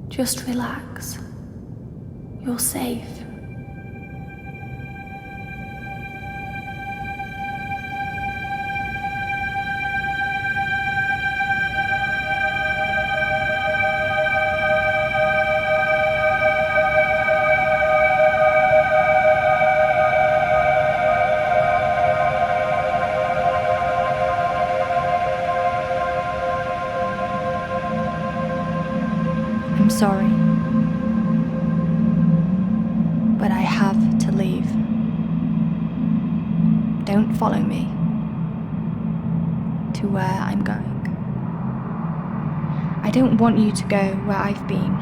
Just relax. You're safe. I'm sorry, but I have to leave. Don't follow me to where I'm going. I don't want you to go where I've been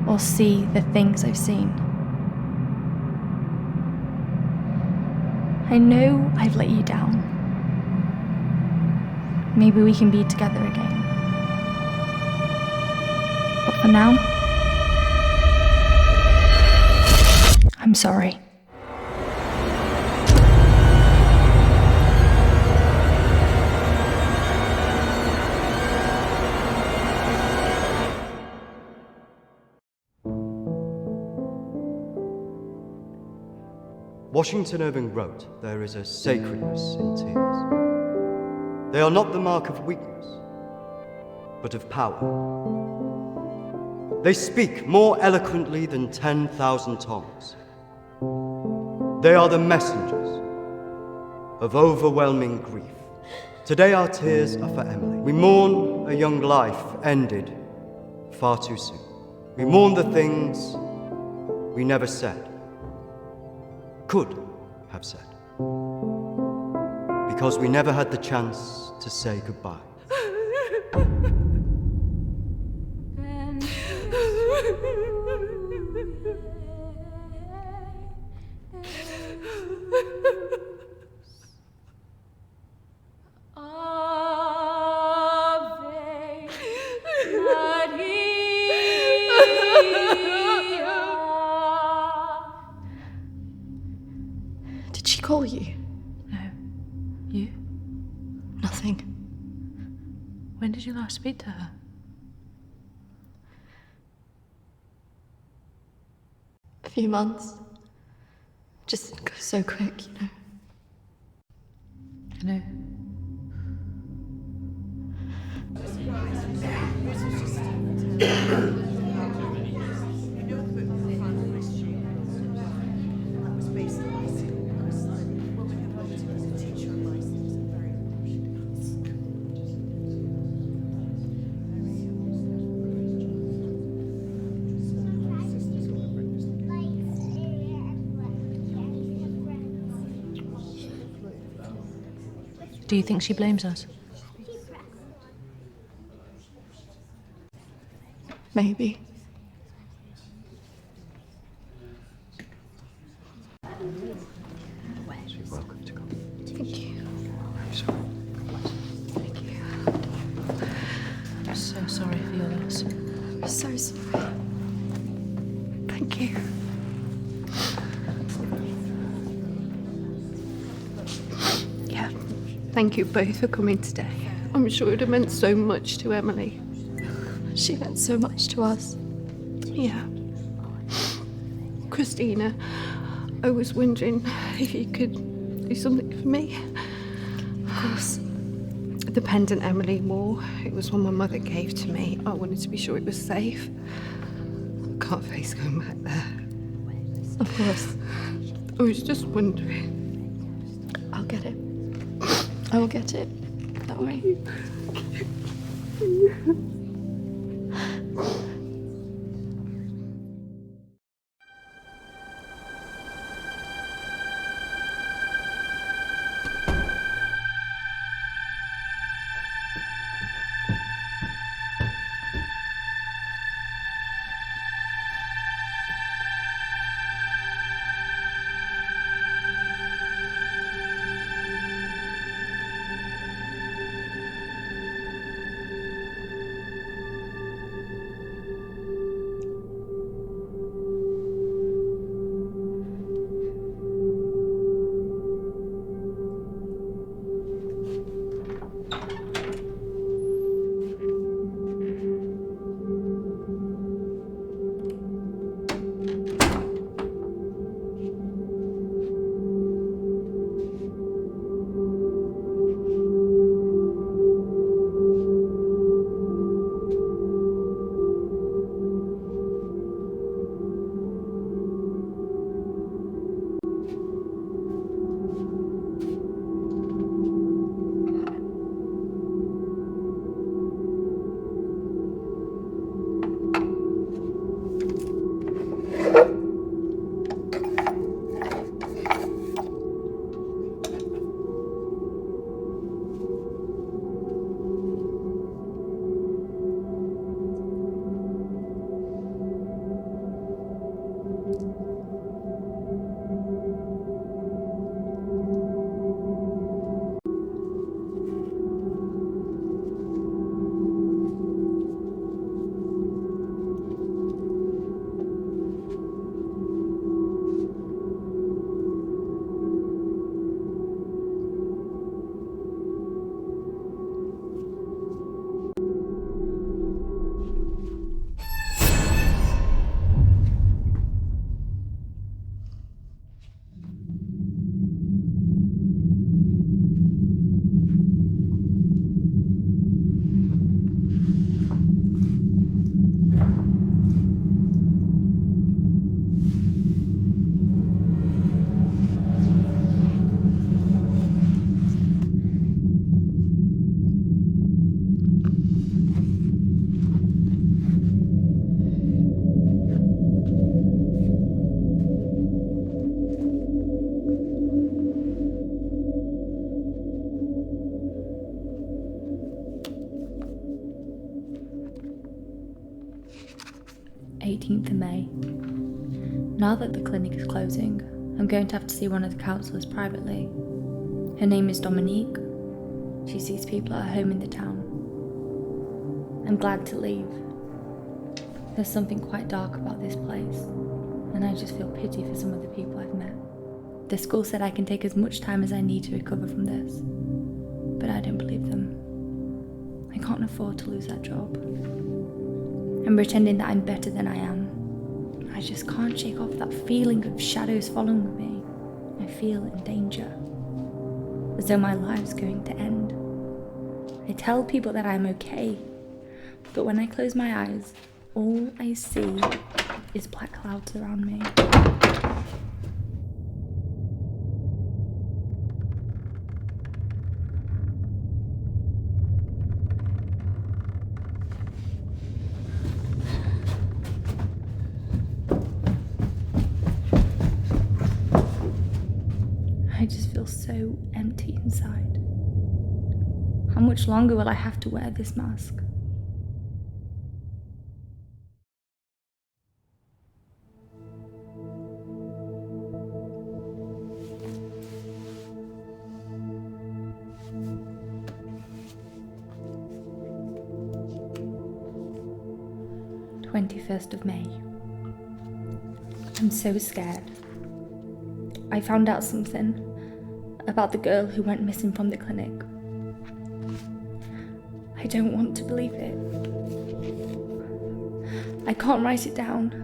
or see the things I've seen. I know I've let you down. Maybe we can be together again. But for now, I'm sorry. Washington Irving wrote, "There is a sacredness in tears. They are not the mark of weakness, but of power. They speak more eloquently than 10,000 tongues. They are the messengers of overwhelming grief. Today our tears are for Emily. We mourn a young life ended far too soon. We mourn the things we never said, could have said, because we never had the chance to say goodbye. Did she call you? No. You? Nothing. When did you last speak to her? A few months. Just goes so quick, you know. I know. Do you think she blames us? Maybe. You're welcome to come. Thank you. I'm sorry. Thank you. I'm so sorry for your loss. I'm so sorry. Thank you. Yeah. Thank you both for coming today. I'm sure it would have meant so much to Emily. She meant so much to us. Yeah. Christina, I was wondering if you could do something for me. Of course. The pendant Emily wore, it was one my mother gave to me. I wanted to be sure it was safe. I can't face going back there. Of course. I was just wondering. I'll get it. I will get it. Don't worry. Now that the clinic is closing, I'm going to have to see one of the counsellors privately. Her name is Dominique. She sees people at her home in the town. I'm glad to leave. There's something quite dark about this place, and I just feel pity for some of the people I've met. The school said I can take as much time as I need to recover from this, but I don't believe them. I can't afford to lose that job. I'm pretending that I'm better than I am. I just can't shake off that feeling of shadows following me. I feel in danger, as though my life's going to end. I tell people that I'm okay, but when I close my eyes, all I see is black clouds around me. I just feel so empty inside. How much longer will I have to wear this mask? May 21st. I'm so scared. I found out something about the girl who went missing from the clinic. I don't want to believe it. I can't write it down.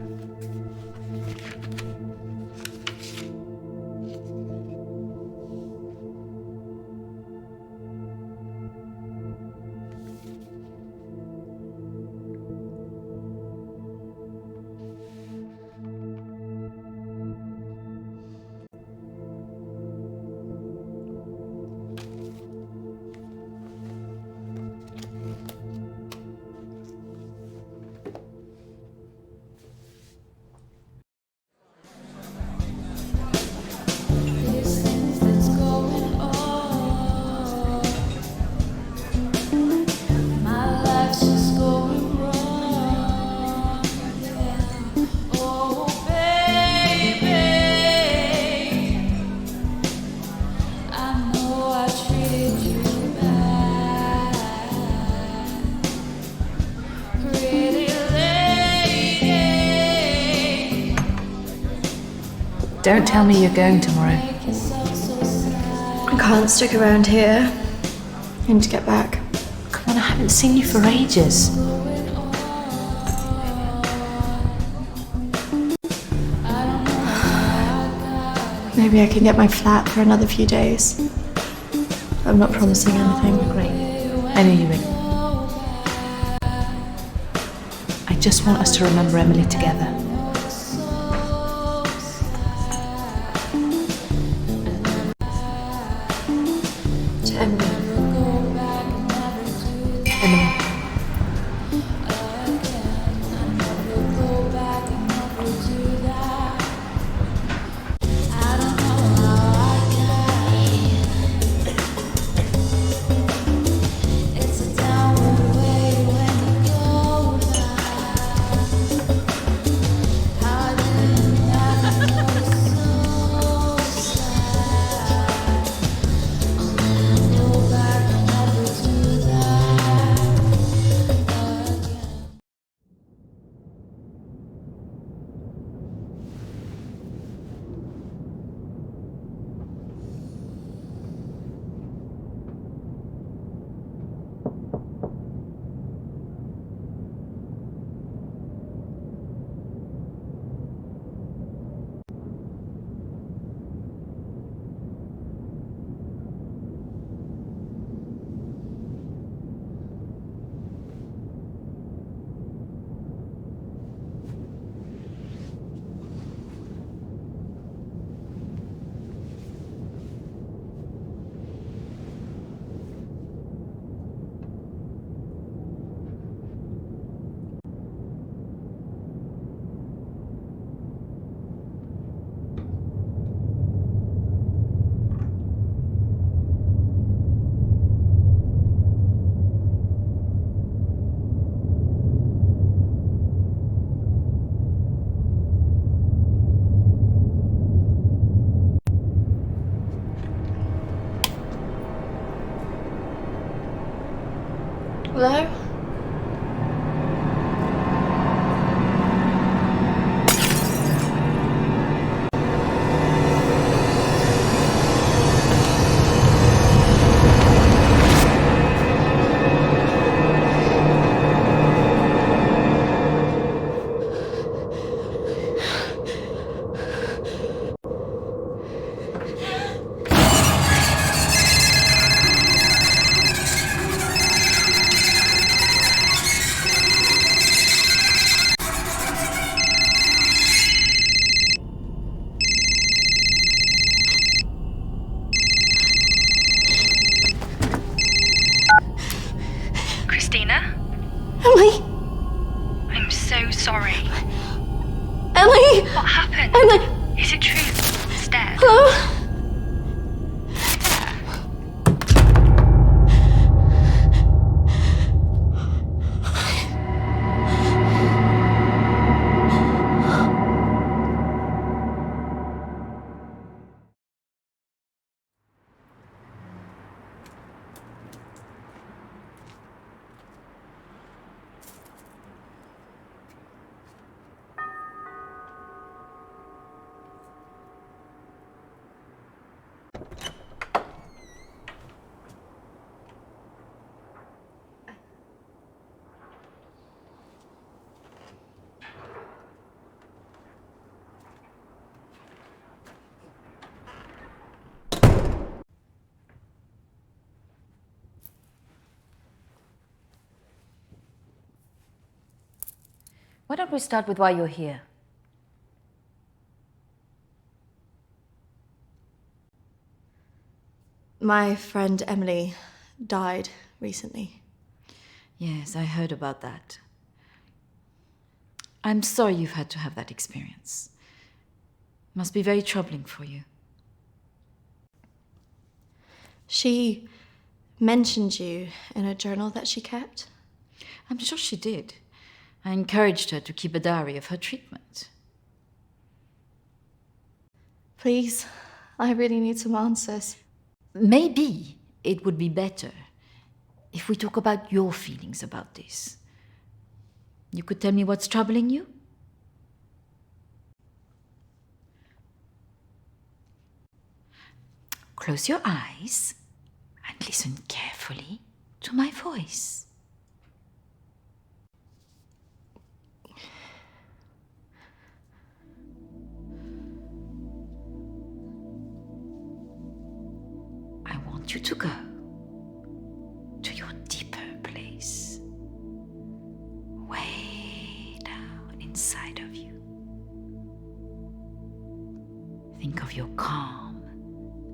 Don't tell me you're going tomorrow. I can't stick around here. I need to get back. Come on, I haven't seen you for ages. Maybe I can get my flat for another few days. I'm not promising anything. Great. I knew you would. I just want us to remember Emily together. To Emily. Emily. Hello? Christina? Emily! I'm so sorry. Emily! What happened? Emily! Is it true? It's dead. Hello? Why don't we start with why you're here? My friend Emily died recently. Yes, I heard about that. I'm sorry you've had to have that experience. Must be very troubling for you. She mentioned you in a journal that she kept. I'm sure she did. I encouraged her to keep a diary of her treatment. Please, I really need some answers. Maybe it would be better if we talk about your feelings about this. You could tell me what's troubling you? Close your eyes and listen carefully to my voice. I want you to go to your deeper place, way down inside of you. Think of your calm,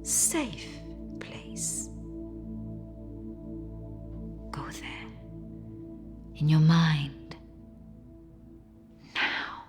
safe place. Go there, in your mind, now.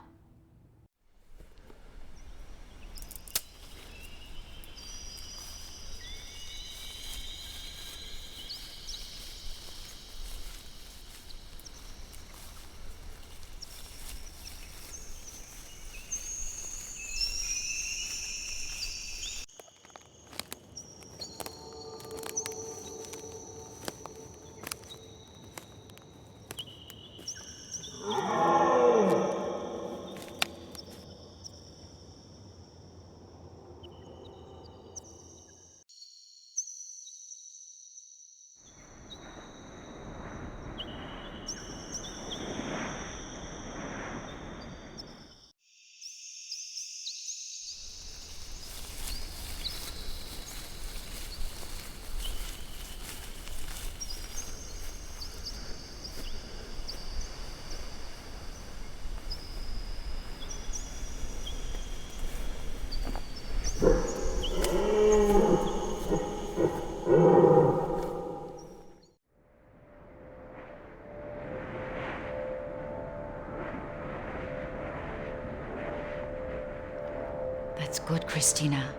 That's good, Christina.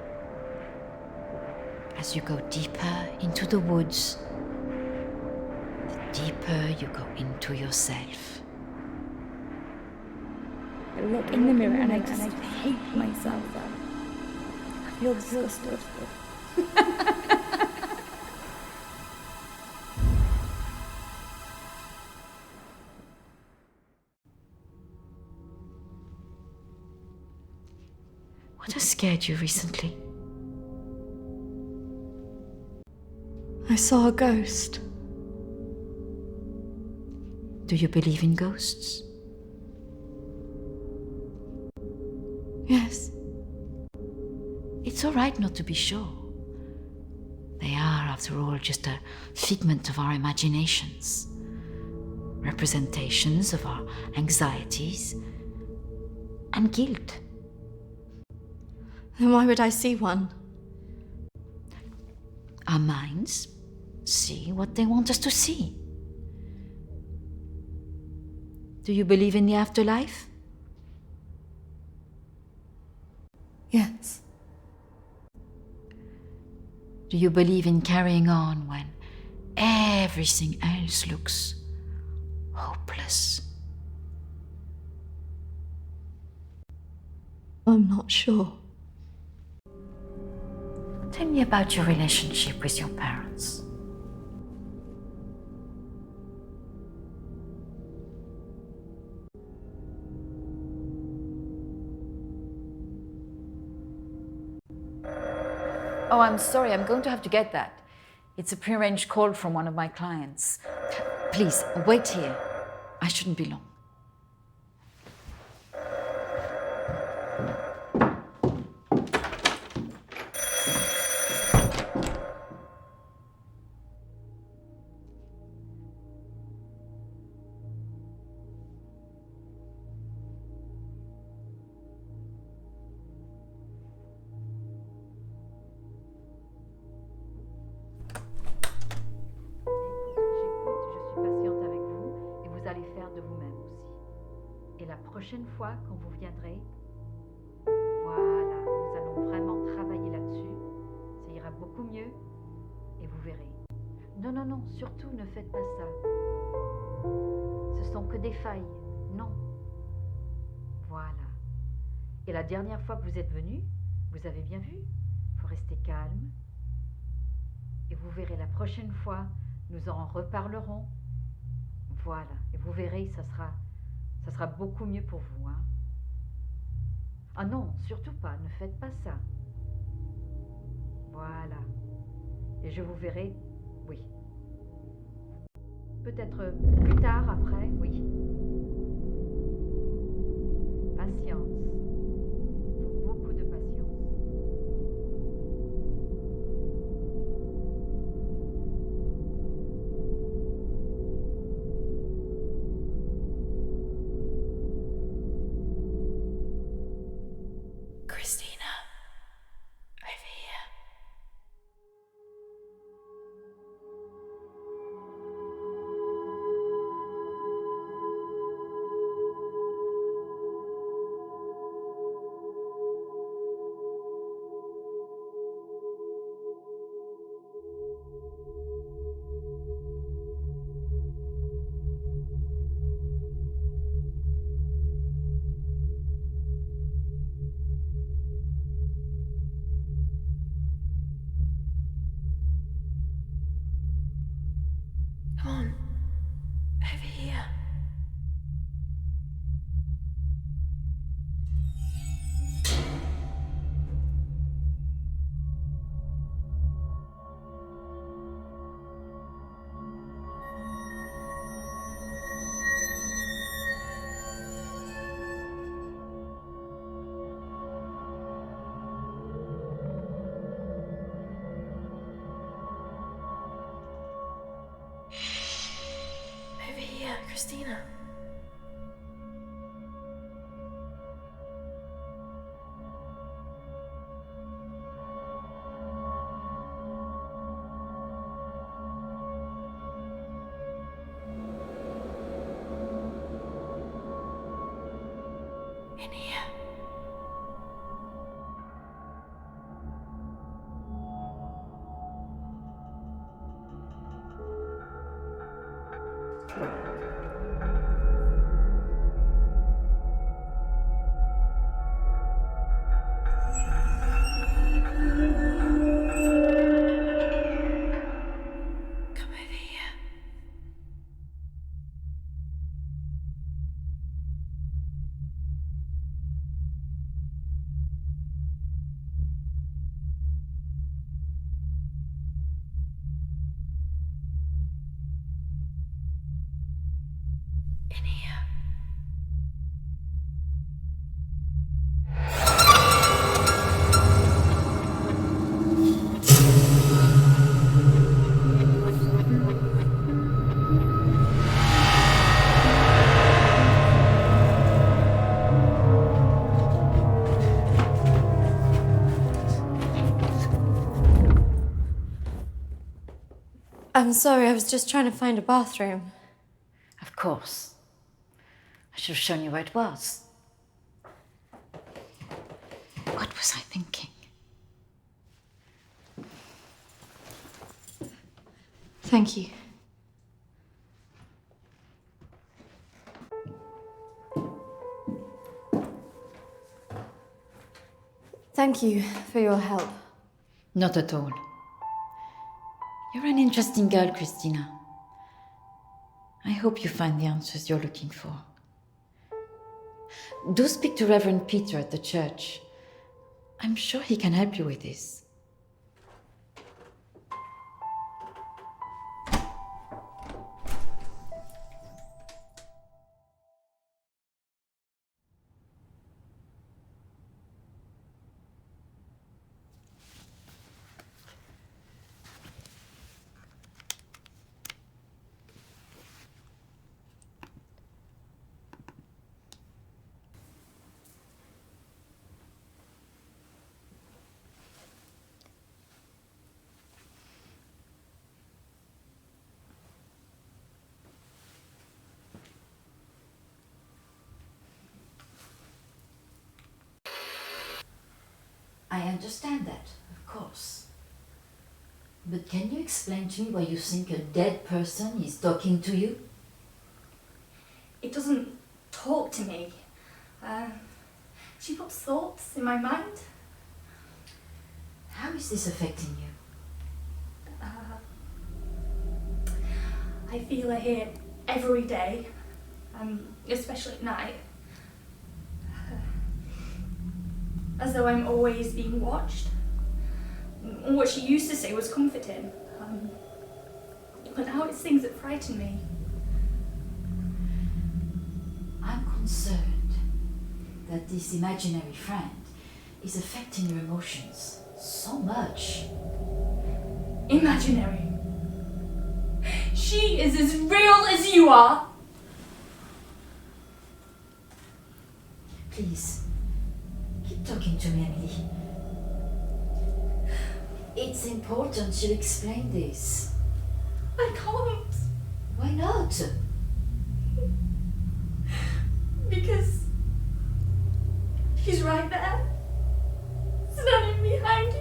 As you go deeper into the woods, the deeper you go into yourself. I look in the mirror and I just hate myself. I feel disgusted. scared you recently? I saw a ghost. Do you believe in ghosts? Yes. It's all right not to be sure. They are, after all, just a figment of our imaginations. Representations of our anxieties and guilt. Then why would I see one? Our minds see what they want us to see. Do you believe in the afterlife? Yes. Do you believe in carrying on when everything else looks hopeless? I'm not sure. Tell me about your relationship with your parents. Oh, I'm sorry, I'm going to have to get that. It's a prearranged call from one of my clients. Please, wait here. I shouldn't be long. Et la prochaine fois, quand vous viendrez, voilà, nous allons vraiment travailler là-dessus. Ça ira beaucoup mieux et vous verrez. Non, non, non, surtout ne faites pas ça. Ce sont que des failles. Non. Voilà. Et la dernière fois que vous êtes venu, vous avez bien vu, il faut rester calme. Et vous verrez, la prochaine fois, nous en reparlerons. Voilà. Et vous verrez, ça sera beaucoup mieux pour vous. Hein. Ah non, surtout pas, ne faites pas ça. Voilà. Et je vous verrai, oui. Peut-être plus tard, après, oui. Patience. Il faut beaucoup de patience. Christina, over here. Come on, over here. Over here, Christina. In here. Come over here. in here. I'm sorry, I was just trying to find a bathroom. Of course. I should have shown you where it was. What was I thinking? Thank you. Thank you for your help. Not at all. You're an interesting girl, Christina. I hope you find the answers you're looking for. Do speak to Reverend Peter at the church. I'm sure he can help you with this. I understand that, of course. But can you explain to me why you think a dead person is talking to you? It doesn't talk to me. She puts thoughts in my mind. How is this affecting you? I feel her here every day, especially at night. As though I'm always being watched. What she used to say was comforting. But now it's things that frighten me. I'm concerned that this imaginary friend is affecting your emotions so much. Imaginary. She is as real as you are. Please, keep talking to me, Emily. It's important you explain this. I can't. Why not? Because she's right there, standing behind you.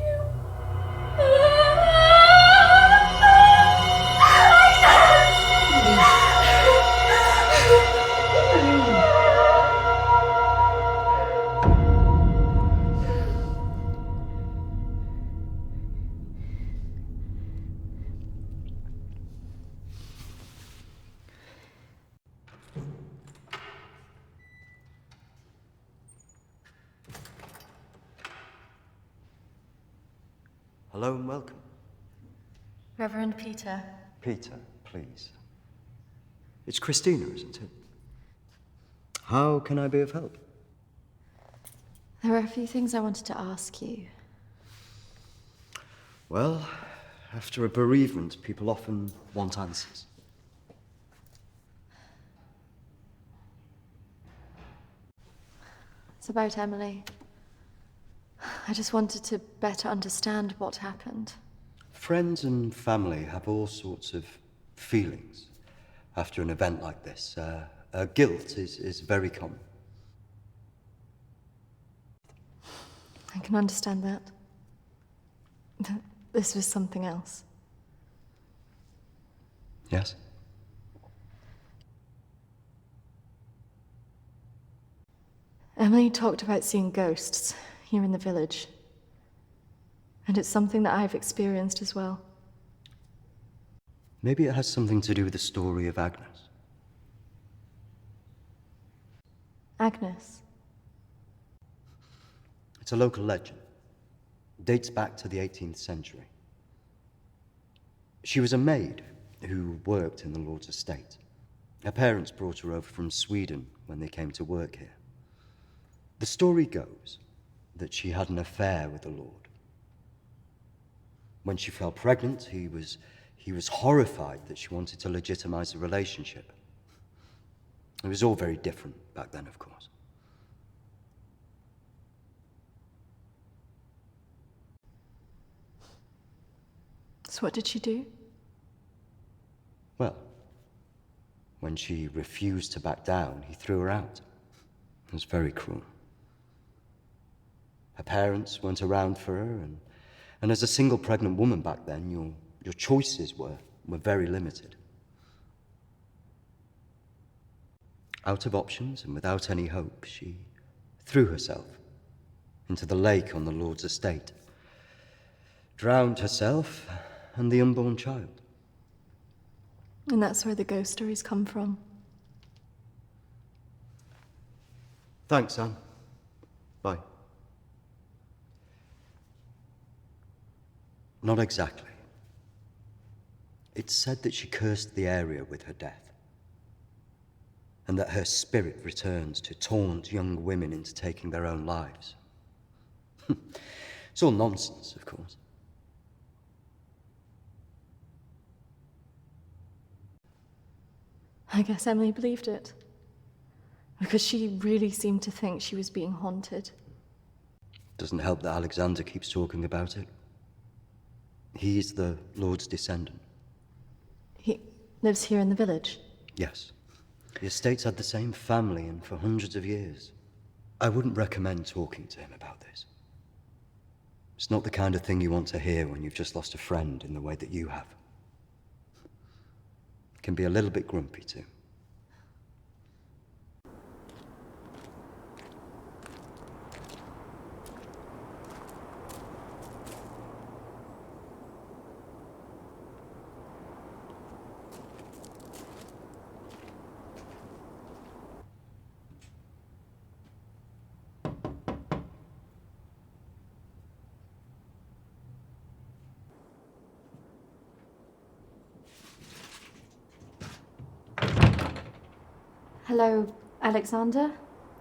Hello and welcome. Reverend Peter. Peter, please. It's Christina, isn't it? How can I be of help? There are a few things I wanted to ask you. Well, after a bereavement, people often want answers. It's about Emily. I just wanted to better understand what happened. Friends and family have all sorts of feelings after an event like this. Guilt is very common. I can understand that. This was something else. Yes? Emily talked about seeing ghosts here in the village. And it's something that I've experienced as well. Maybe it has something to do with the story of Agnes. Agnes. It's a local legend. It dates back to the 18th century. She was a maid who worked in the Lord's estate. Her parents brought her over from Sweden when they came to work here. The story goes that she had an affair with the Lord. When she fell pregnant, he was horrified that she wanted to legitimize the relationship. It was all very different back then, of course. So what did she do? Well, when she refused to back down, he threw her out. It was very cruel. Her parents weren't around for her, and as a single pregnant woman back then, your choices were very limited. Out of options and without any hope, she threw herself into the lake on the Lord's estate, drowned herself and the unborn child. And that's where the ghost stories come from. Thanks, Anne. Bye. Not exactly. It's said that she cursed the area with her death, and that her spirit returns to taunt young women into taking their own lives. It's all nonsense, of course. I guess Emily believed it. Because she really seemed to think she was being haunted. Doesn't help that Alexander keeps talking about it. He's the Lord's descendant. He lives here in the village? Yes. The estate's had the same family and for hundreds of years. I wouldn't recommend talking to him about this. It's not the kind of thing you want to hear when you've just lost a friend in the way that you have. Can be a little bit grumpy too. Hello, Alexander?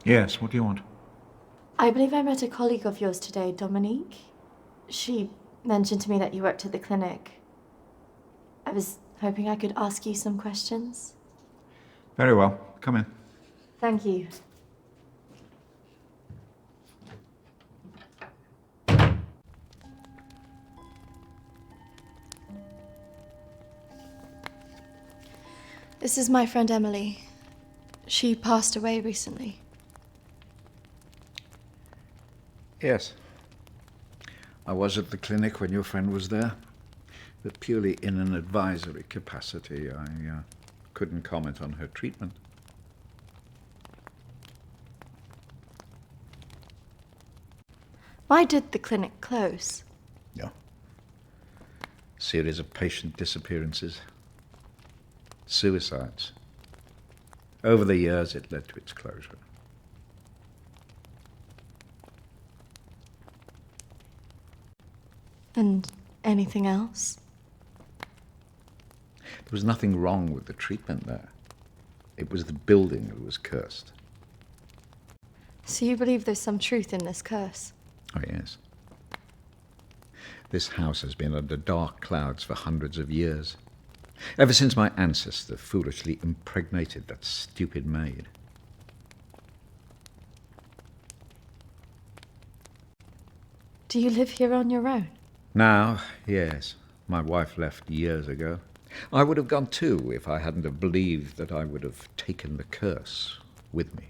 Yes, what do you want? I believe I met a colleague of yours today, Dominique. She mentioned to me that you worked at the clinic. I was hoping I could ask you some questions. Very well. Come in. Thank you. This is my friend Emily. She passed away recently. Yes. I was at the clinic when your friend was there, but purely in an advisory capacity. I couldn't comment on her treatment. Why did the clinic close? No. Series of patient disappearances. Suicides. Over the years, it led to its closure. And anything else? There was nothing wrong with the treatment there. It was the building that was cursed. So you believe there's some truth in this curse? Oh, yes. This house has been under dark clouds for hundreds of years. Ever since my ancestor foolishly impregnated that stupid maid. Do you live here on your own? Now, yes. My wife left years ago. I would have gone too if I hadn't have believed that I would have taken the curse with me.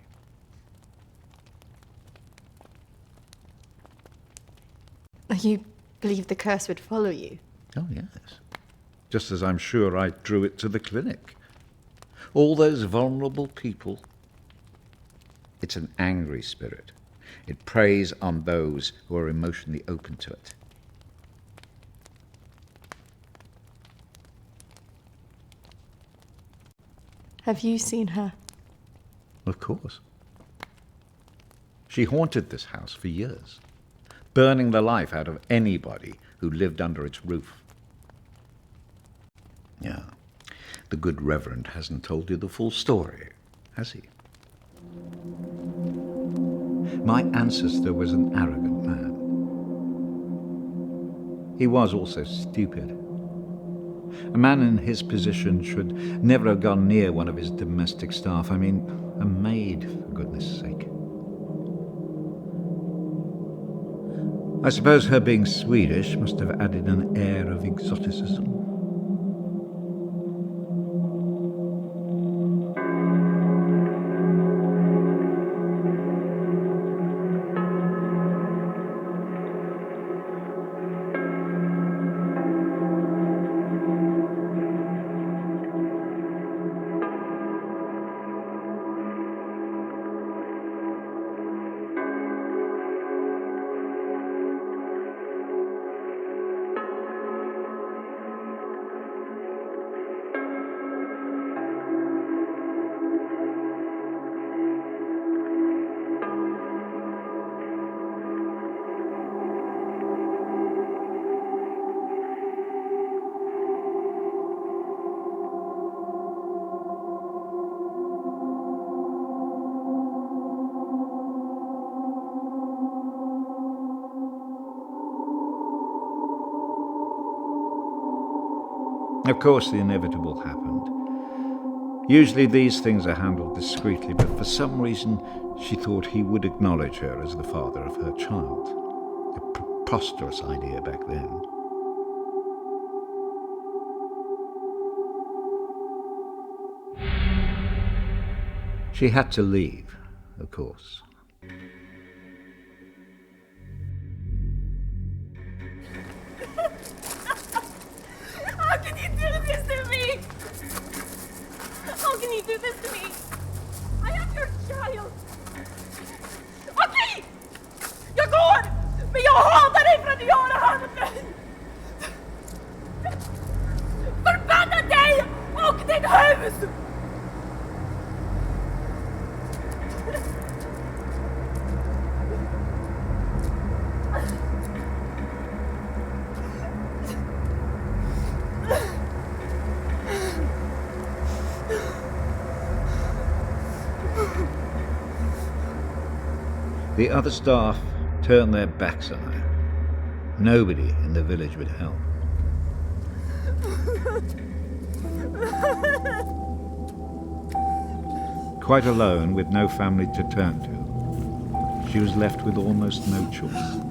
You believe the curse would follow you? Oh, yes. Just as I'm sure I drew it to the clinic. All those vulnerable people. It's an angry spirit. It preys on those who are emotionally open to it. Have you seen her? Of course. She haunted this house for years, burning the life out of anybody who lived under its roof. Yeah. The good Reverend hasn't told you the full story, has he? My ancestor was an arrogant man. He was also stupid. A man in his position should never have gone near one of his domestic staff. I mean, a maid, for goodness sake. I suppose her being Swedish must have added an air of exoticism. Of course, the inevitable happened. Usually these things are handled discreetly, but for some reason she thought he would acknowledge her as the father of her child. A preposterous idea back then. She had to leave, of course. How can you do this to me? How can you do this to me? I am your child. Okej! Jag går! Men jag hatar dig för att du gör det här med mig! Förbanna dig och ditt hus! The other staff turned their backs on her. Nobody in the village would help. Quite alone, with no family to turn to, she was left with almost no choice.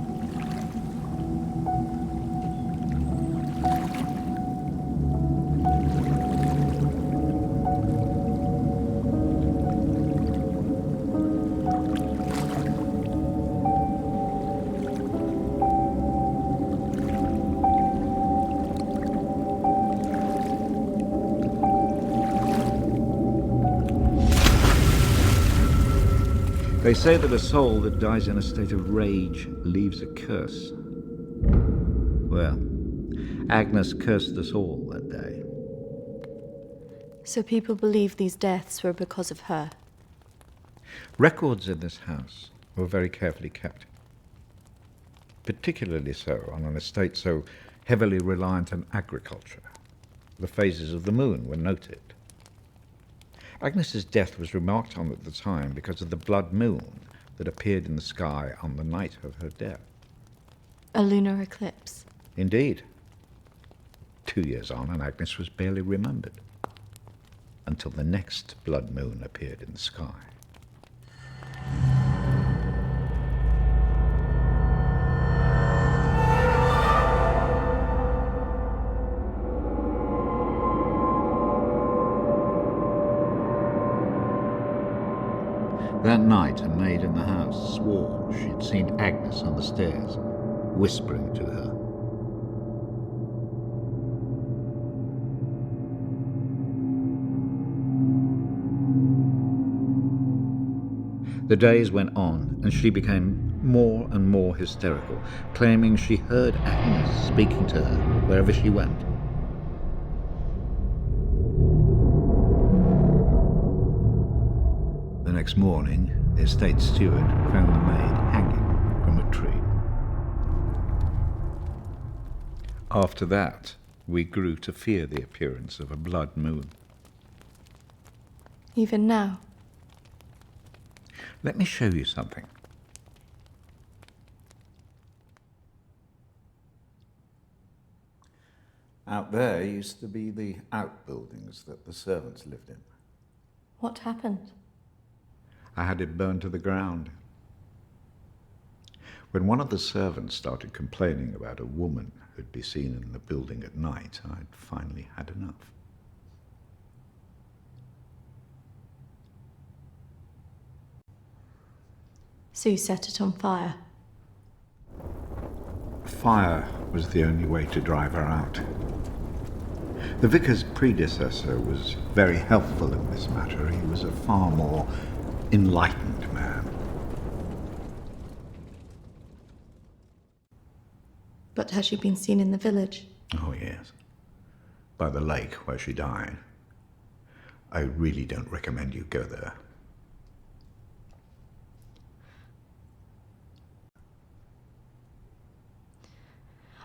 They say that a soul that dies in a state of rage leaves a curse. Well, Agnes cursed us all that day. So people believe these deaths were because of her. Records in this house were very carefully kept. Particularly so on an estate so heavily reliant on agriculture. The phases of the moon were noted. Agnes's death was remarked on at the time because of the blood moon that appeared in the sky on the night of her death. A lunar eclipse. Indeed. 2 years on, and Agnes was barely remembered, until the next blood moon appeared in the sky. That night, a maid in the house swore she'd seen Agnes on the stairs, whispering to her. The days went on, and she became more and more hysterical, claiming she heard Agnes speaking to her wherever she went. The next morning, the estate steward found the maid hanging from a tree. After that, we grew to fear the appearance of a blood moon. Even now? Let me show you something. Out there used to be the outbuildings that the servants lived in. What happened? I had it burned to the ground. When one of the servants started complaining about a woman who'd be seen in the building at night, I'd finally had enough. So you set it on fire? Fire was the only way to drive her out. The vicar's predecessor was very helpful in this matter. He was a far more enlightened man. But has she been seen in the village? Oh, yes. By the lake where she died. I really don't recommend you go there.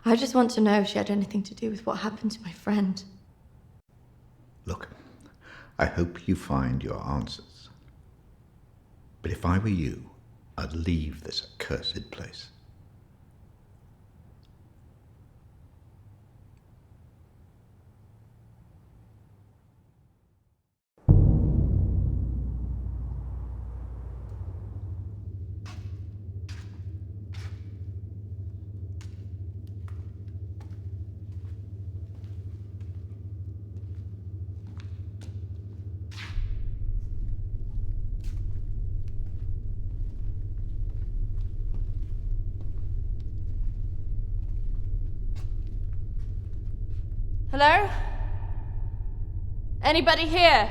I just want to know if she had anything to do with what happened to my friend. Look, I hope you find your answers. But if I were you, I'd leave this accursed place. Hello? Anybody here?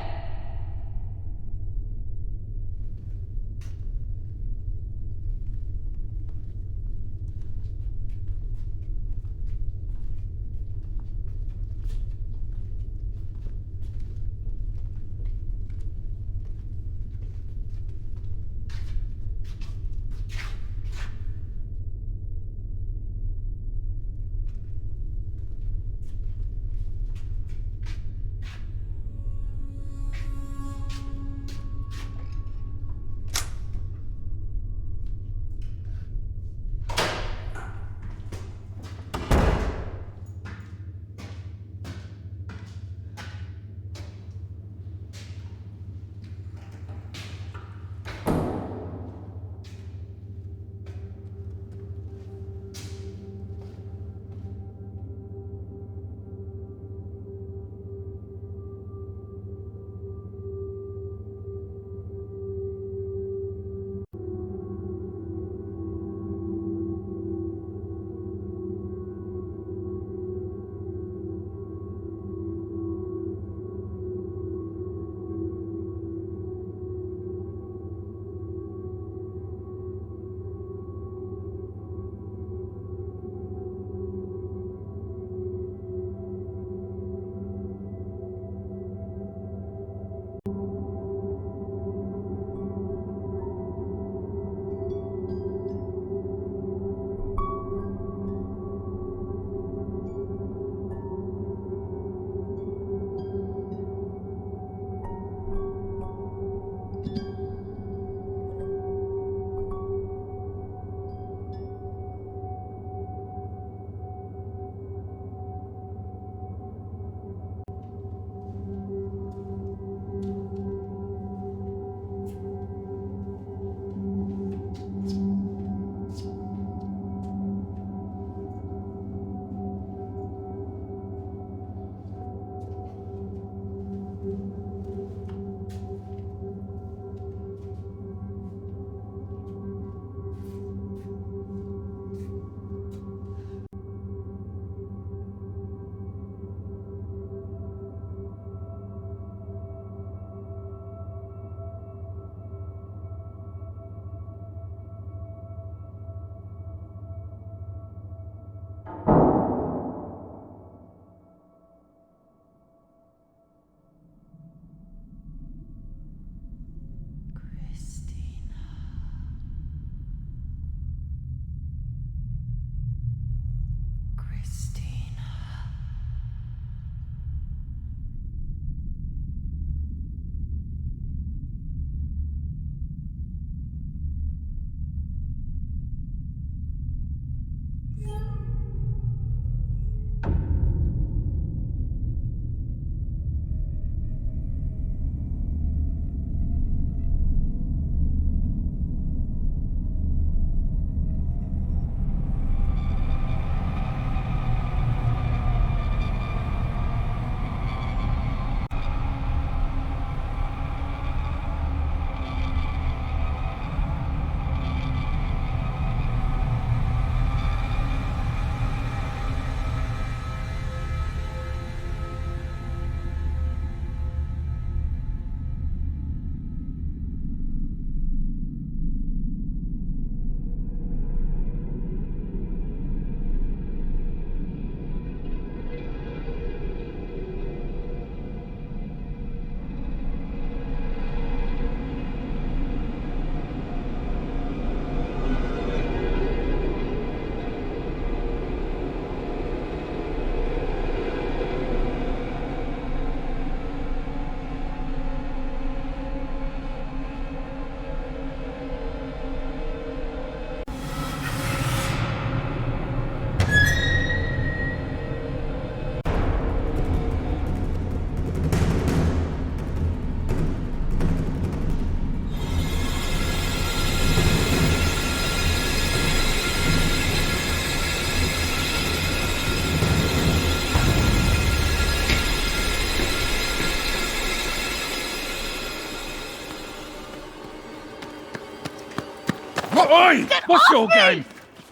Oi! What's your game?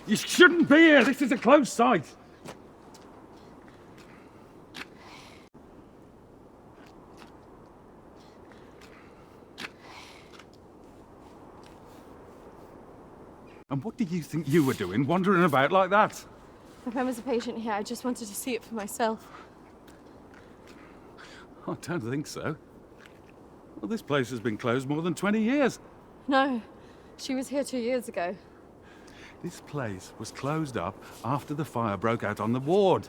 You shouldn't be here. This is a closed site. And what do you think you were doing, wandering about like that? If I was a patient here, I just wanted to see it for myself. I don't think so. Well, this place has been closed more than 20 years. No, she was here 2 years ago. This place was closed up after the fire broke out on the ward.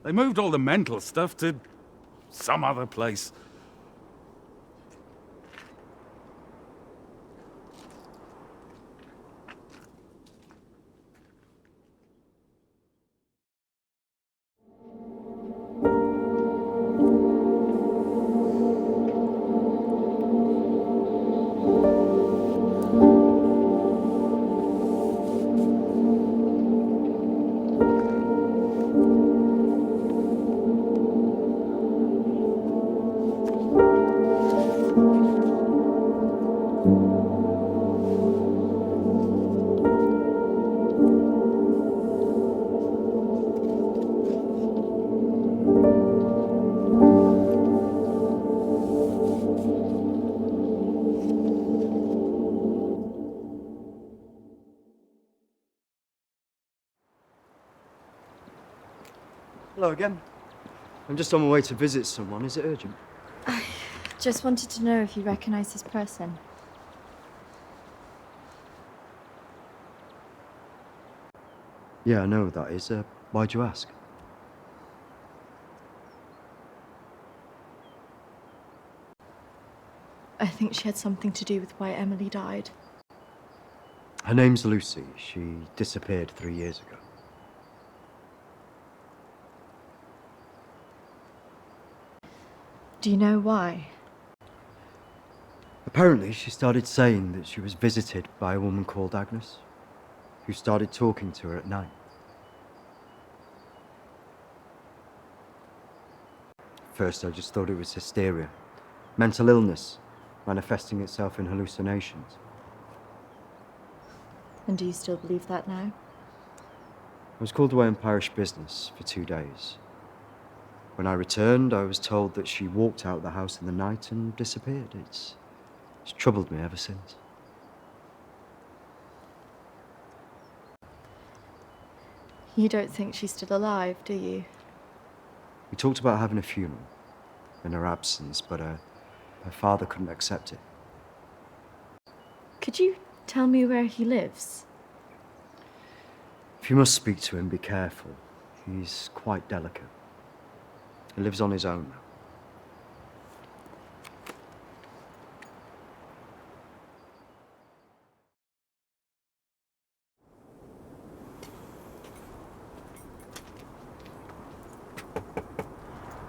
They moved all the mental stuff to some other place. Hello again. I'm just on my way to visit someone. Is it urgent? Just wanted to know if you recognize this person. Yeah, I know who that is. Why'd you ask? I think she had something to do with why Emily died. Her name's Lucy. She disappeared 3 years ago. Do you know why? Apparently, she started saying that she was visited by a woman called Agnes, who started talking to her at night. First, I just thought it was hysteria, mental illness, manifesting itself in hallucinations. And do you still believe that now? I was called away on parish business for 2 days. When I returned, I was told that she walked out of the house in the night and disappeared. It's troubled me ever since. You don't think she's still alive, do you? We talked about having a funeral in her absence, but her father couldn't accept it. Could you tell me where he lives? If you must speak to him, be careful. He's quite delicate. He lives on his own now.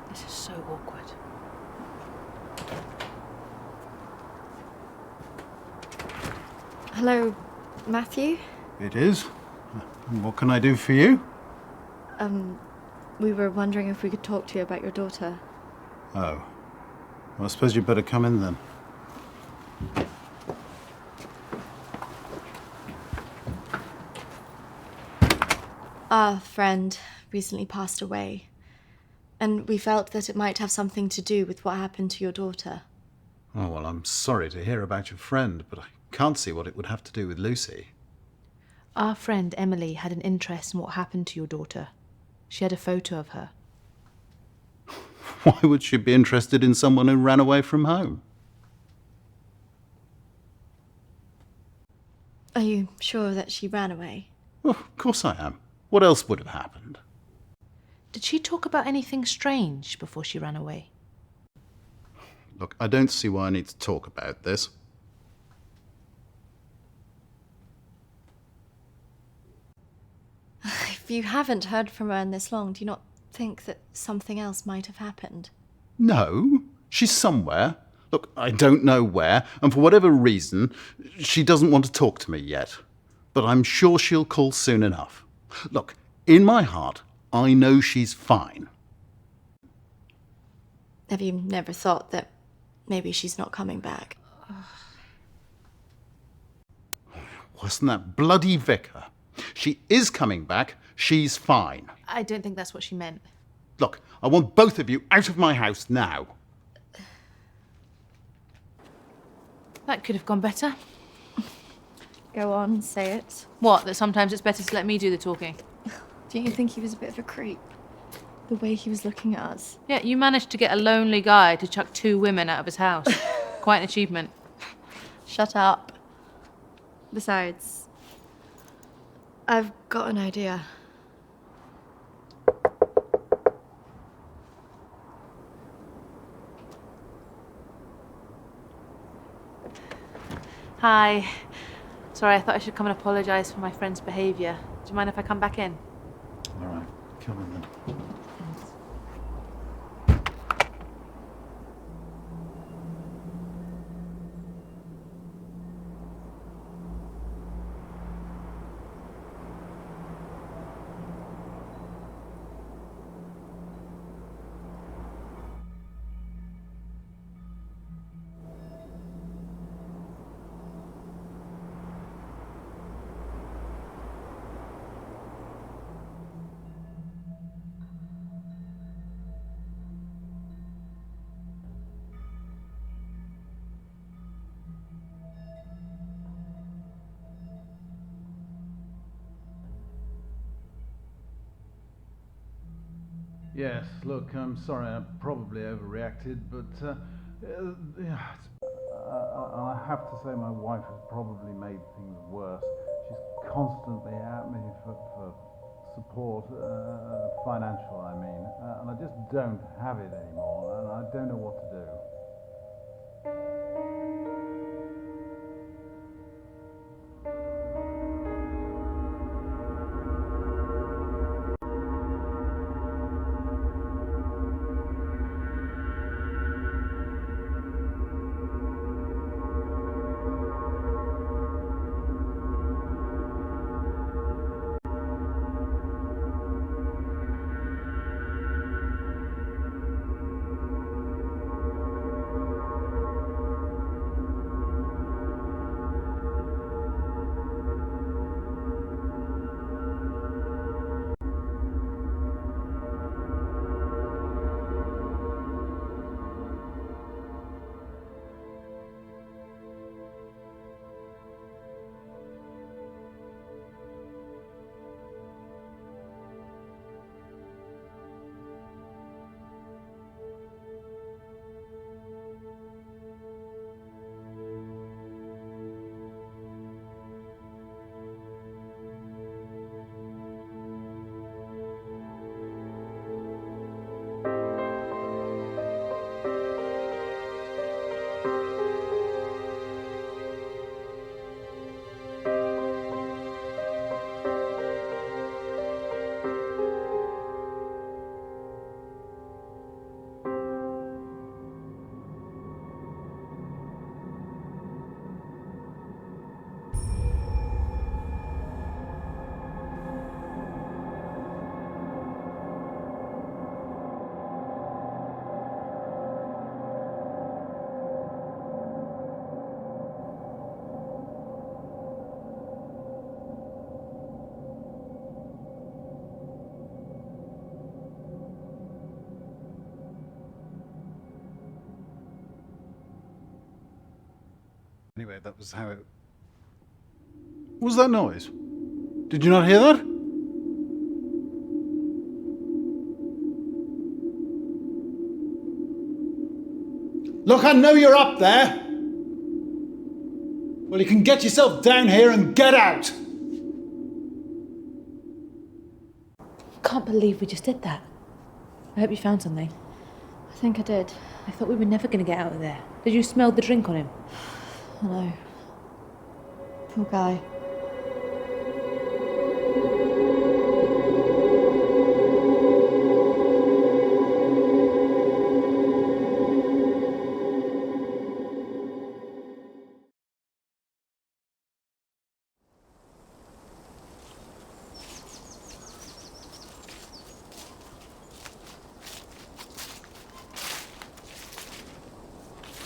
This is so awkward. Hello, Matthew? It is. What can I do for you? We were wondering if we could talk to you about your daughter. Oh. Well, I suppose you'd better come in then. Our friend recently passed away, and we felt that it might have something to do with what happened to your daughter. Oh, well, I'm sorry to hear about your friend, but I can't see what it would have to do with Lucy. Our friend Emily had an interest in what happened to your daughter. She had a photo of her. Why would she be interested in someone who ran away from home? Are you sure that she ran away? Well, of course I am. What else would have happened? Did she talk about anything strange before she ran away? Look, I don't see why I need to talk about this. If you haven't heard from her in this long, do you not think that something else might have happened? No, she's somewhere. Look, I don't know where, and for whatever reason, she doesn't want to talk to me yet. But I'm sure she'll call soon enough. Look, in my heart, I know she's fine. Have you never thought that maybe she's not coming back? Wasn't that bloody vicar? She is coming back. She's fine. I don't think that's what she meant. Look, I want both of you out of my house now. That could have gone better. Go on, say it. What, that sometimes it's better to let me do the talking? Don't you think he was a bit of a creep? The way he was looking at us. Yeah, you managed to get a lonely guy to chuck 2 women out of his house. Quite an achievement. Shut up. Besides, I've got an idea. Hi. Sorry, I thought I should come and apologise for my friend's behaviour. Do you mind if I come back in? All right, come in then. Yes, look, I'm sorry, I probably overreacted, but yeah, I have to say my wife has probably made things worse. She's constantly at me for support, financial, I mean, and I just don't have it anymore, and I don't know what to do. Anyway, that was how it... What was that noise? Did you not hear that? Look, I know you're up there. Well, you can get yourself down here and get out. Can't believe we just did that. I hope you found something. I think I did. I thought we were never going to get out of there. Did you smell the drink on him? I know. Poor guy.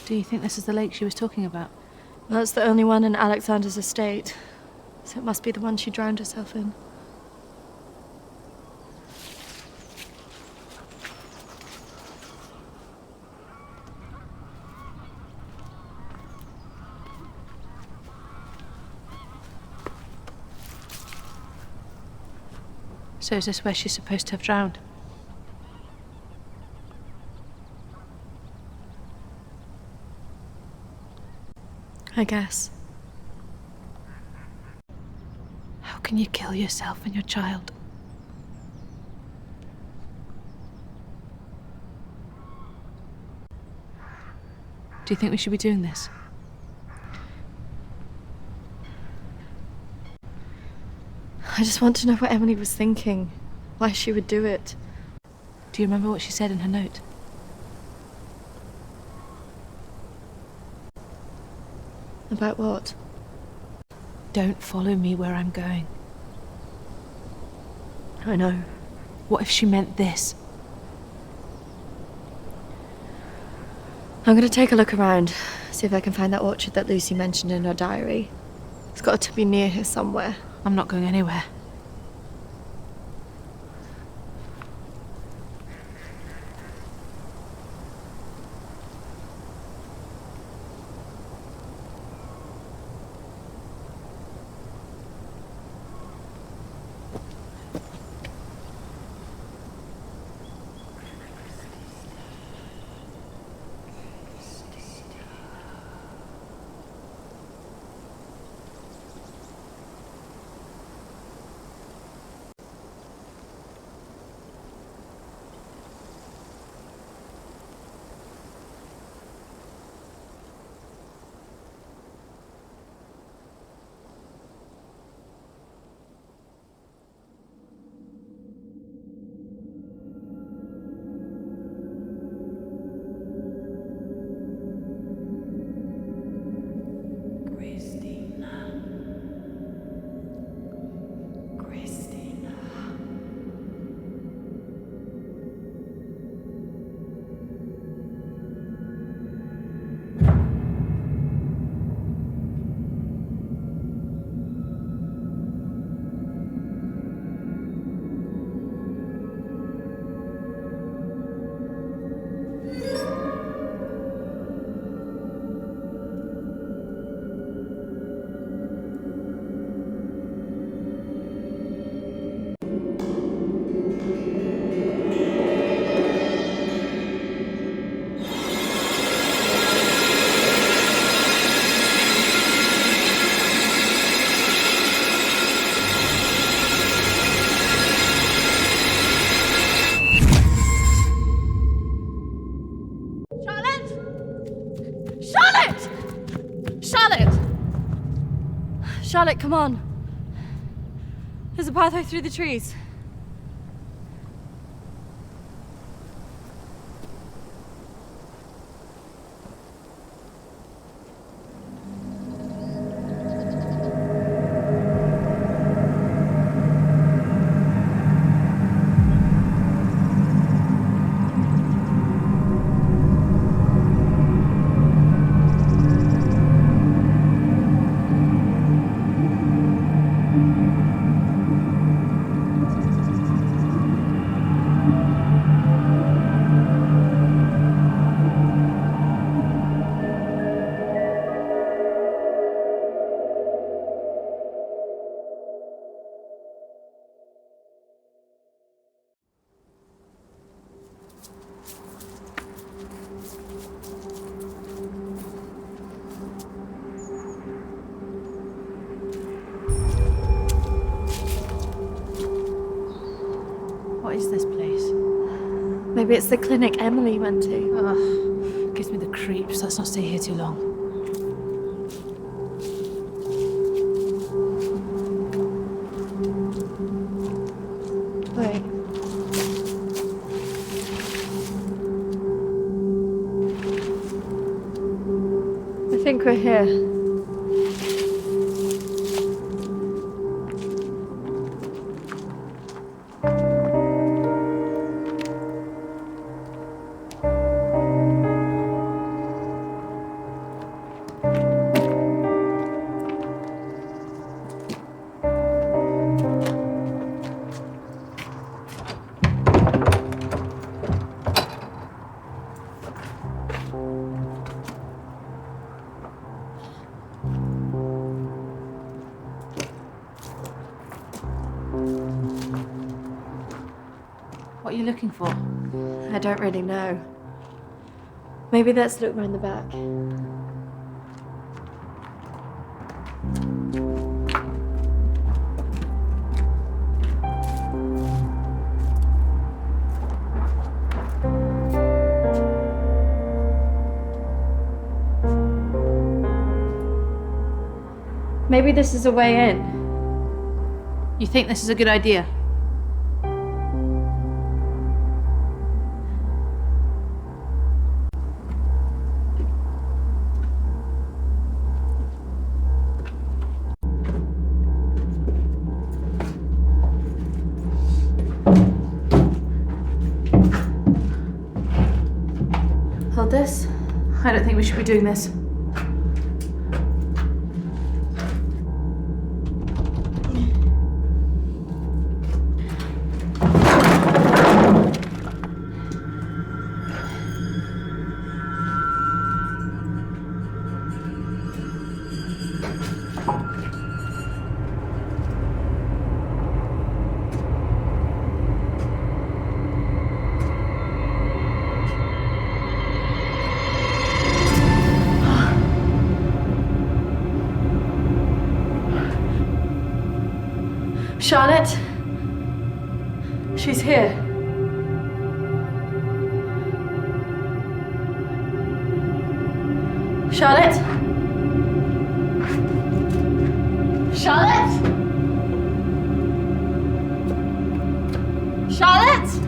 Do you think this is the lake she was talking about? That's the only one in Alexander's estate. So it must be the one she drowned herself in. So is this where she's supposed to have drowned? I guess. How can you kill yourself and your child? Do you think we should be doing this? I just want to know what Emily was thinking. Why she would do it. Do you remember what she said in her note? About what? Don't follow me where I'm going. I know. What if she meant this? I'm gonna take a look around, see if I can find that orchard that Lucy mentioned in her diary. It's got to be near here somewhere. I'm not going anywhere. Charlotte, come on. There's a pathway through the trees. What is this place? Maybe it's the clinic Emily went to. Ugh, gives me the creeps. Let's not stay here too long. Wait. I think we're here. you looking for? I don't really know. Maybe let's look round the back. Maybe this is a way in. You think this is a good idea? Hold this. I don't think we should be doing this. Charlotte? She's here. Charlotte? Charlotte? Charlotte?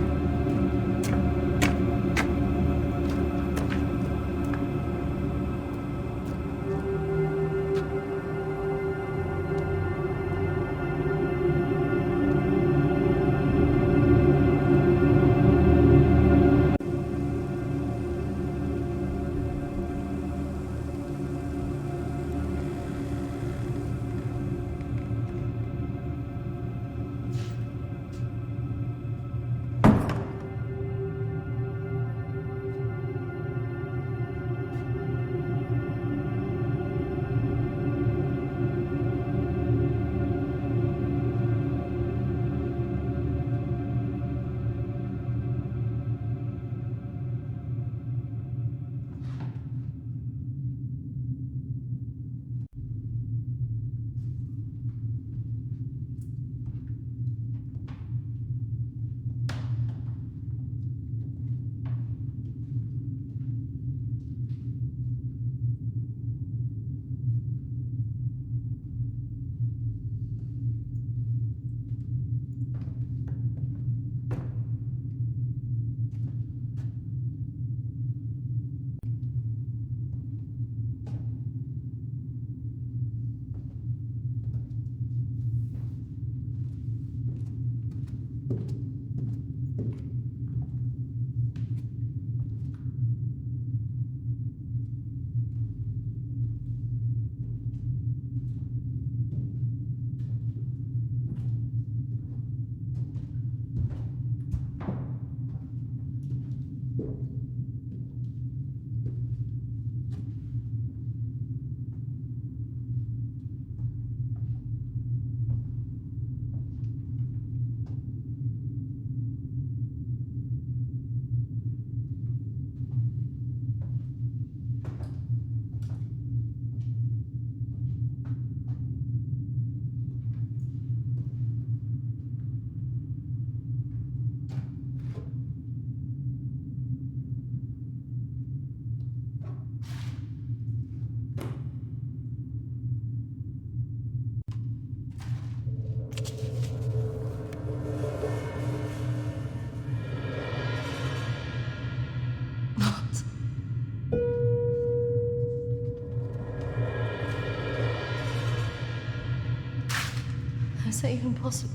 Is that even possible?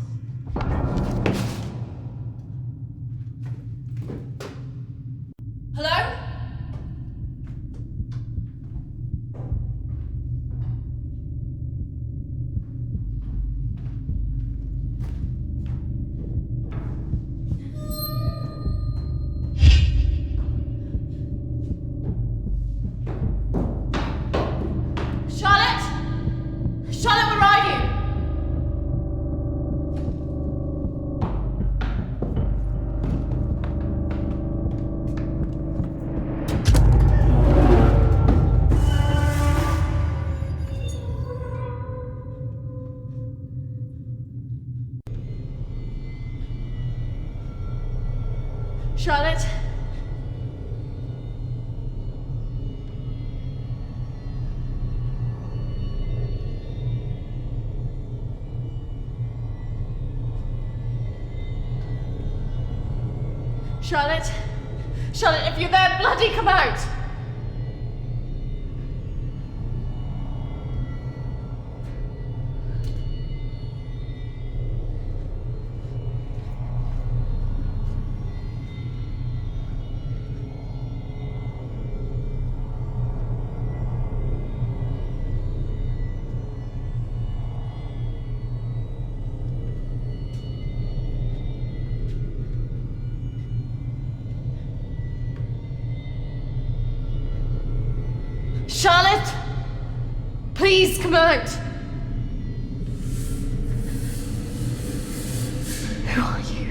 Hello? Charlotte? Charlotte, where are you? Charlotte? Charlotte? Charlotte, if you're there, bloody come out! Charlotte! Please come out! Who are you?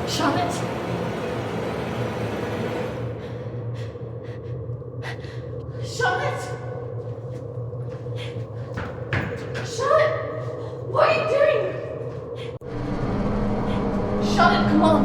Charlotte? Charlotte? Charlotte? What are you doing? Charlotte, come on.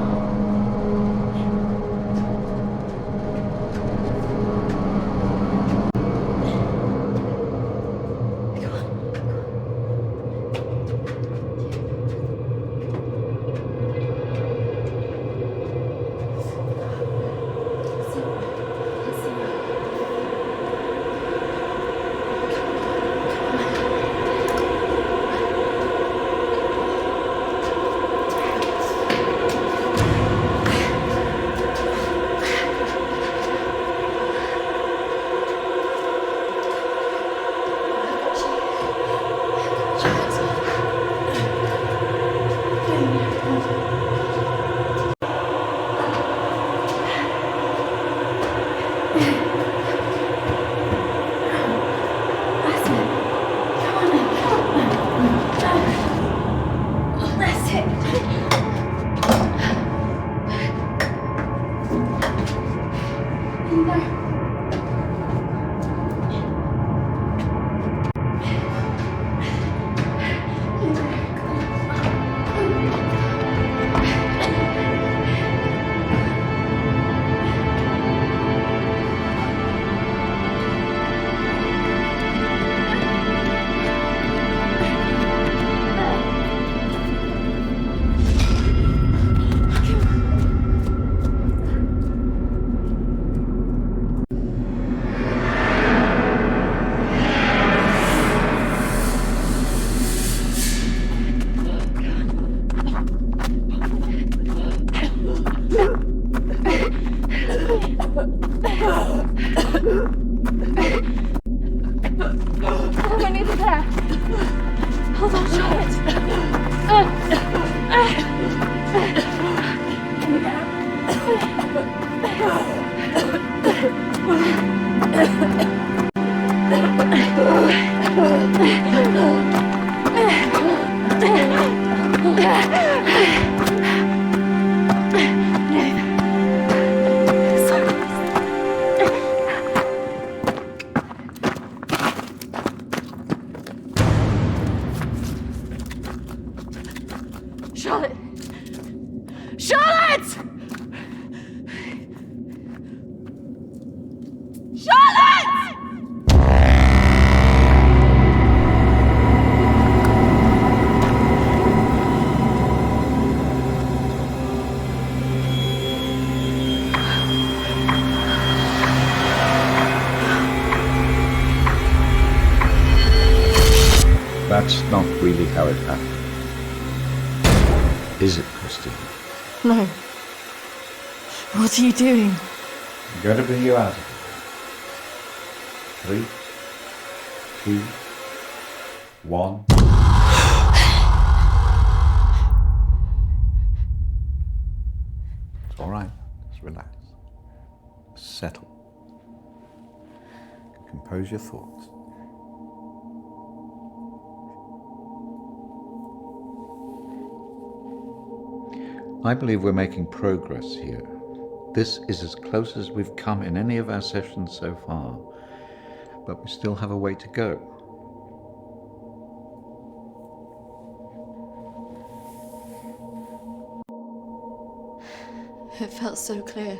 there. Hold on, Charlotte. Charlotte! Charlotte! Charlotte! That's not really how it happened. Is it, Christine? No. What are you doing? I'm going to bring you out of here. 3, 2, 1. It's all right. Just relax. Settle. Compose your thoughts. I believe we're making progress here. This is as close as we've come in any of our sessions so far, but we still have a way to go. It felt so clear.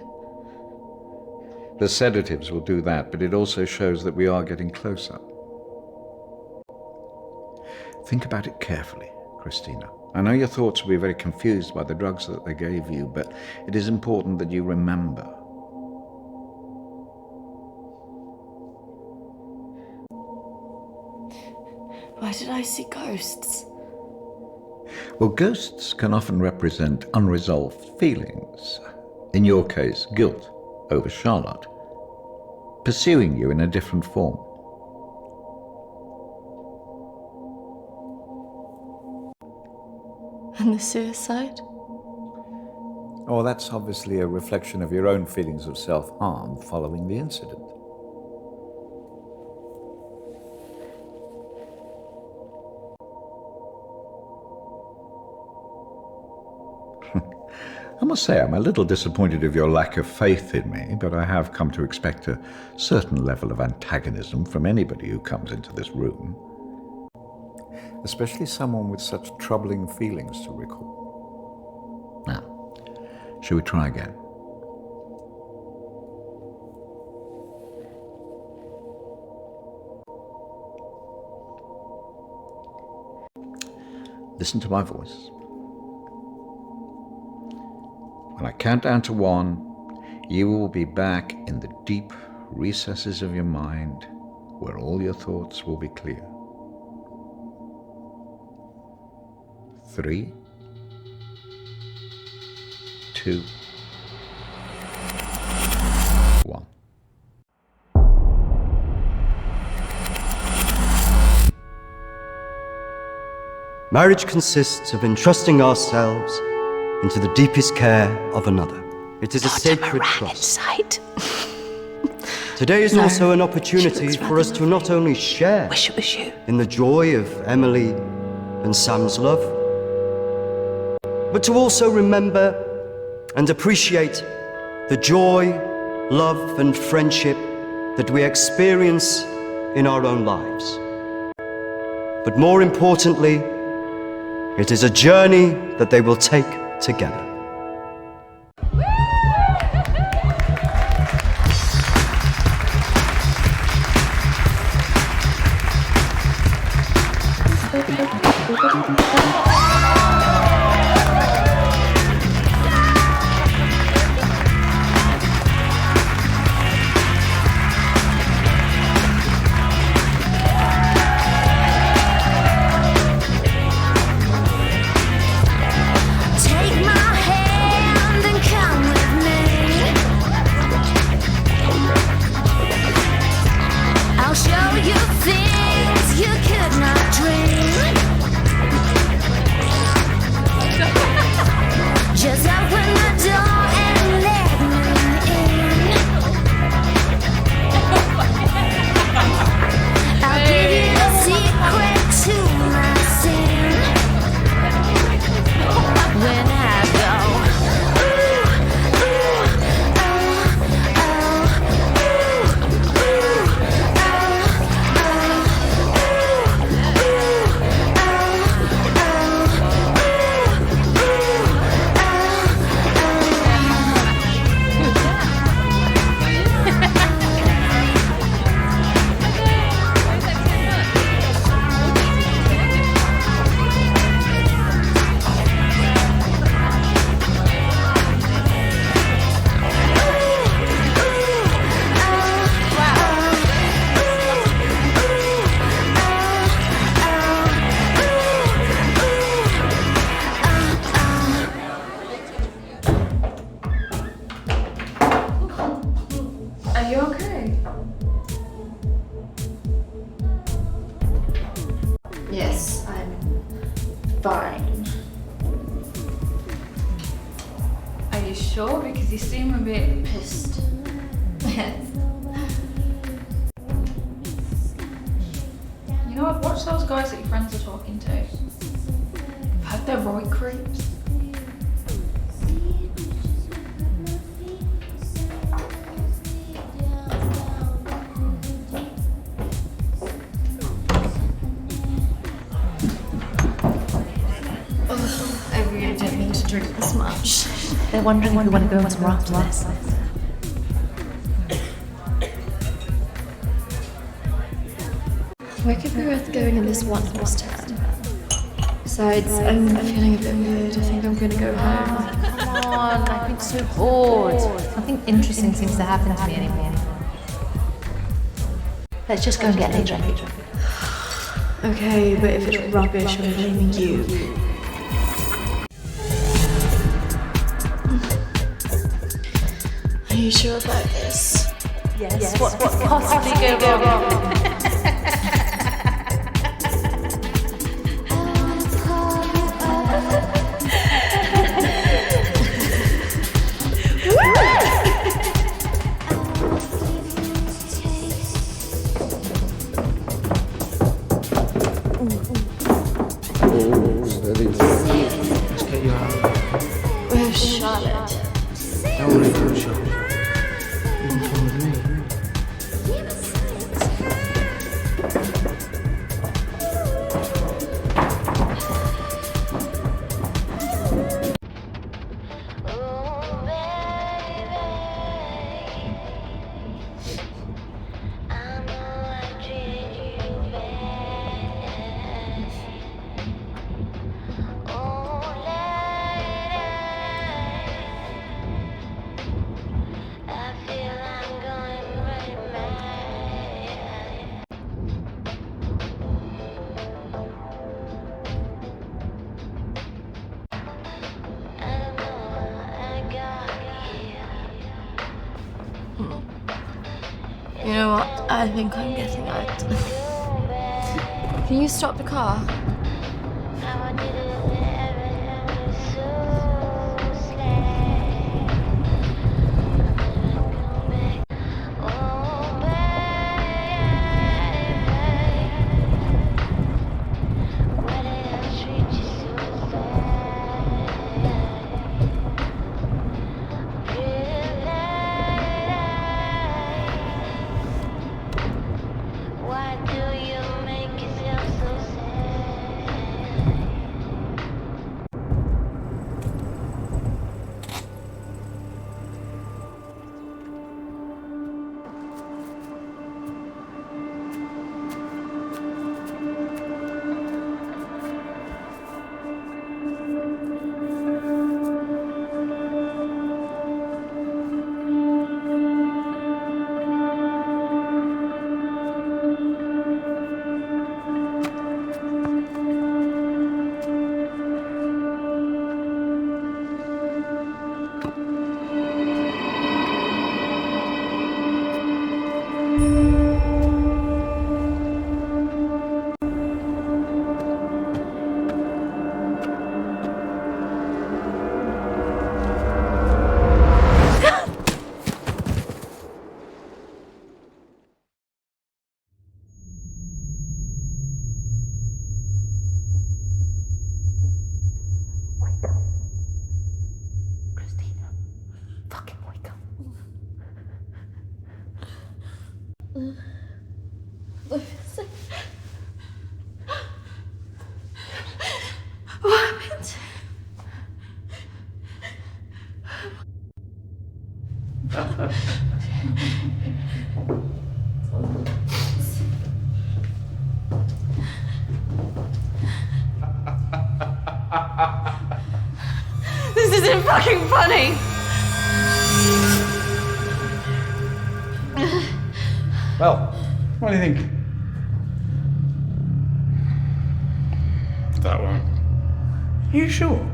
The sedatives will do that, but it also shows that we are getting closer. Think about it carefully, Christina. I know your thoughts will be very confused by the drugs that they gave you, but it is important that you remember. Why did I see ghosts? Well, ghosts can often represent unresolved feelings. In your case, guilt over Charlotte, pursuing you in a different form. And the suicide? Oh, that's obviously a reflection of your own feelings of self-harm following the incident. I must say I'm a little disappointed of your lack of faith in me, but I have come to expect a certain level of antagonism from anybody who comes into this room. Especially someone with such troubling feelings to recall. Now, shall we try again? Listen to my voice. When I count down to 1, you will be back in the deep recesses of your mind where all your thoughts will be clear. 3, 2, 1. Marriage consists of entrusting ourselves into the deepest care of another. It is a sacred trust. Today is also an opportunity for us to not only share in the joy of Emily and Sam's love, but to also remember and appreciate the joy, love, and friendship that we experience in our own lives. But more importantly, it is a journey that they will take together. Show you things you could not Yes, I'm fine. Are you sure? Because you seem a bit pissed. Yes. You know, I've watched those guys that your friends are talking to. I've heard they're right creeps. I really don't mean to drink this much. They're wondering if we want to go somewhere after this. Where could we both going in this one horse town? Besides, I'm feeling a bit weird. I think I'm gonna go home. Come on, I've been so bored. Nothing interesting seems to happen to me anymore. Let's just go and get a drink. Okay, but if it's rubbish, I'm blaming you. Are you sure about this? Yes. What could possibly go wrong? Where's Charlotte? Don't worry about Charlotte. You can come with me. You know what? I think I'm getting out. Can you stop the car? What happened? This isn't fucking funny! Well, what do you think? That one. Are you sure?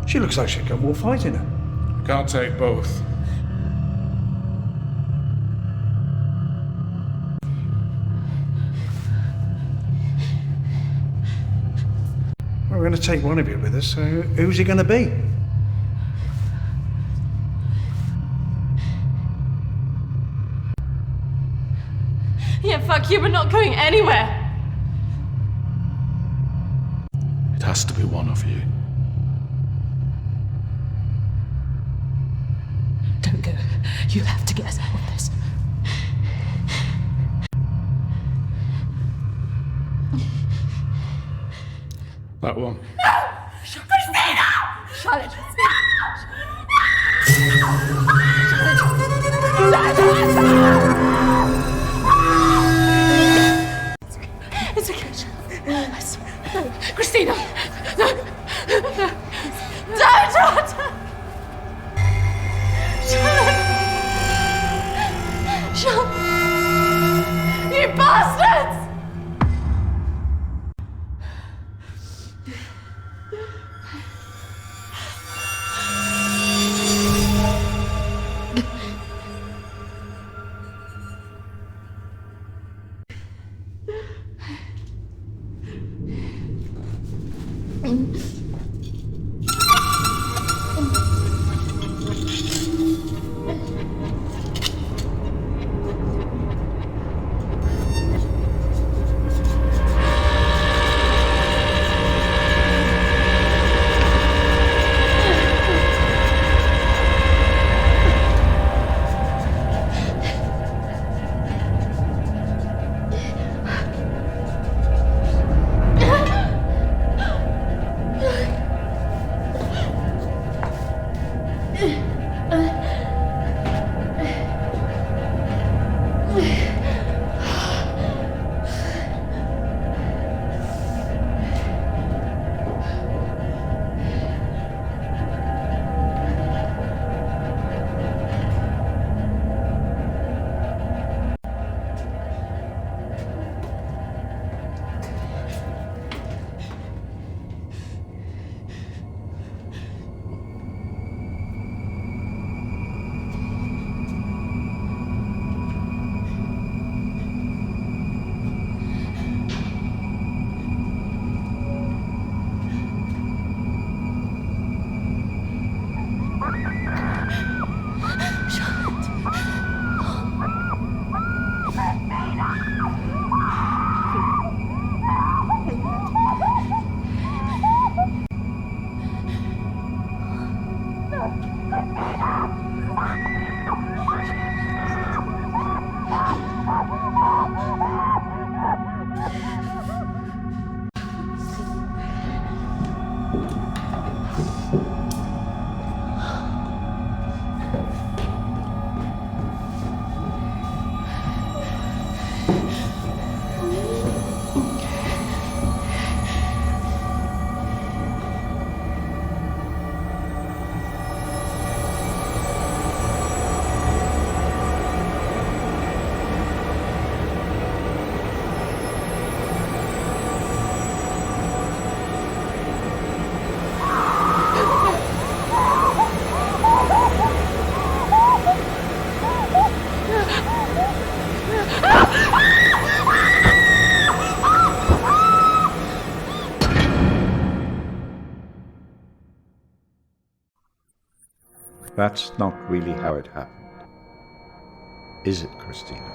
She looks like she's got more fight in her. Can't take both. We're going to take one of you with us, so who's he going to be? Yeah, fuck you, we're not going anywhere. It has to be one of you. Don't go. You have to get us out of this. That one. Christina! Charlotte. It's okay. I swear. No. Christina! No! No! Don't! Charlotte! You bastards! That's not really how it happened. Is it, Christina?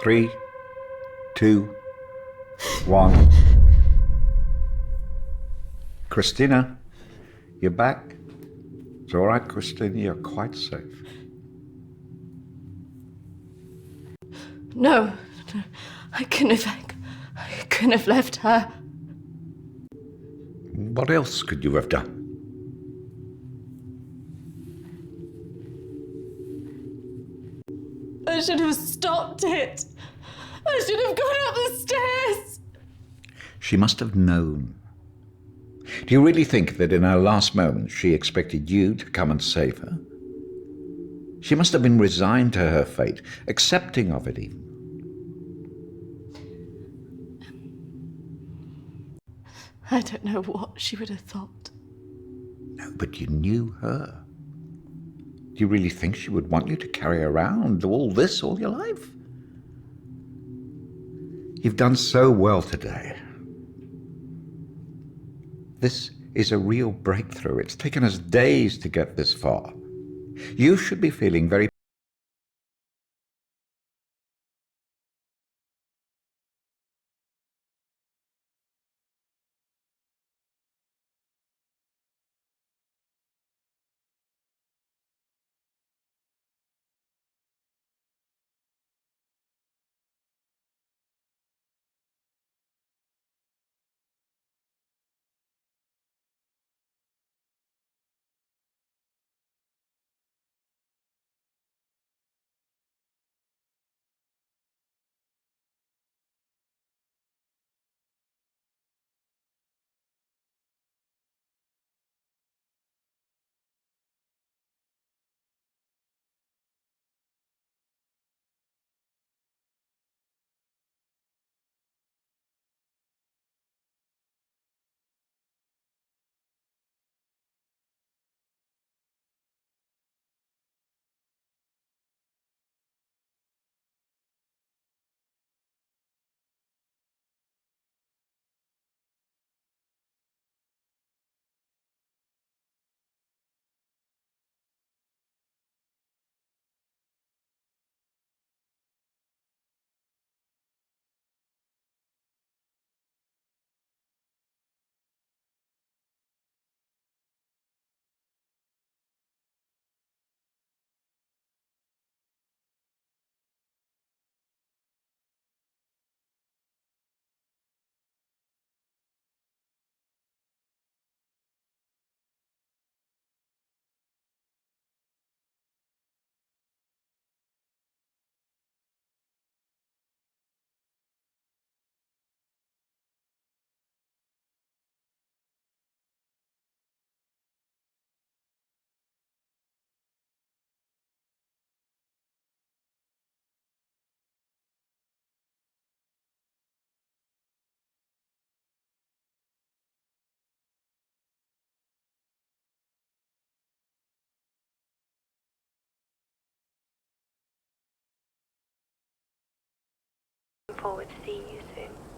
3, 2, 1. Christina, you're back. It's all right, Christina, you're quite safe. No, no, I couldn't have left her. What else could you have done? I should have stopped it. I should have gone up the stairs. She must have known. Do you really think that in her last moments she expected you to come and save her? She must have been resigned to her fate, accepting of it even. I don't know what she would have thought. No, but you knew her. Do you really think she would want you to carry around all this all your life? You've done so well today. This is a real breakthrough. It's taken us days to get this far. You should be feeling very forward to seeing you soon.